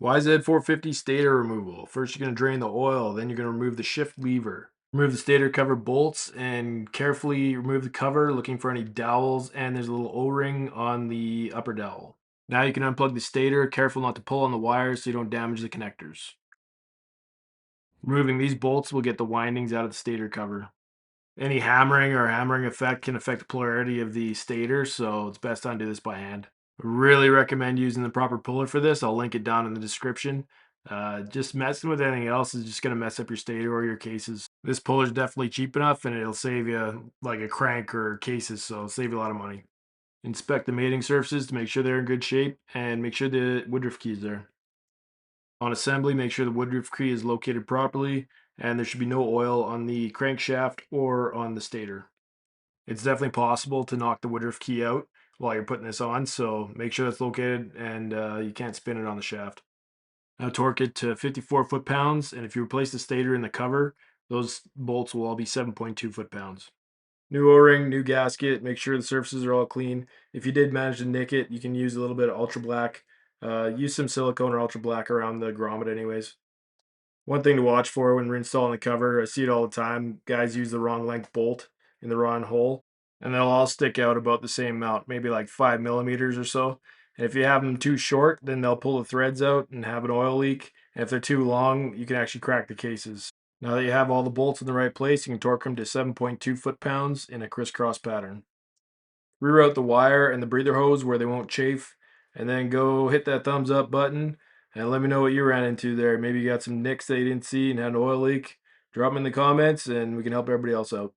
YZ450 Stator removal. First, you're going to drain the oil, then you're going to remove the shift lever. Remove the stator cover bolts and carefully remove the cover, looking for any dowels, and there's a little O-ring on the upper dowel. Now you can unplug the stator, careful not to pull on the wires so you don't damage the connectors. Removing these bolts will get the windings out of the stator cover. Any hammering or hammering effect can affect the polarity of the stator, so it's best to undo this by hand. Really recommend using the proper puller for this. I'll link it down in the description. Just messing with anything else is just going to mess up your stator or your cases. This puller is definitely cheap enough and it'll save you like a crank or cases, so it'll save you a lot of money. Inspect the mating surfaces to make sure they're in good shape and make sure the woodruff key is there. On assembly, make sure the woodruff key is located properly and there should be no oil on the crankshaft or on the stator. It's definitely possible to knock the woodruff key out while you're putting this on, so make sure that's located and you can't spin it on the shaft. Now torque it to 54 foot-pounds, and if you replace the stator in the cover, those bolts will all be 7.2 foot-pounds. New O-ring, new gasket, make sure the surfaces are all clean. If you did manage to nick it, you can use a little bit of ultra black. Use some silicone or ultra black around the grommet anyways. One thing to watch for when reinstalling the cover, I see it all the time. Guys use the wrong length bolt in the wrong hole, and they'll all stick out about the same amount, maybe like 5 millimeters or so. And if you have them too short, then they'll pull the threads out and have an oil leak. And if they're too long, you can actually crack the cases. Now that you have all the bolts in the right place, you can torque them to 7.2 foot-pounds in a crisscross pattern. Reroute the wire and the breather hose where they won't chafe, and then go hit that thumbs up button and let me know what you ran into there. Maybe you got some nicks that you didn't see and had an oil leak. Drop them in the comments and we can help everybody else out.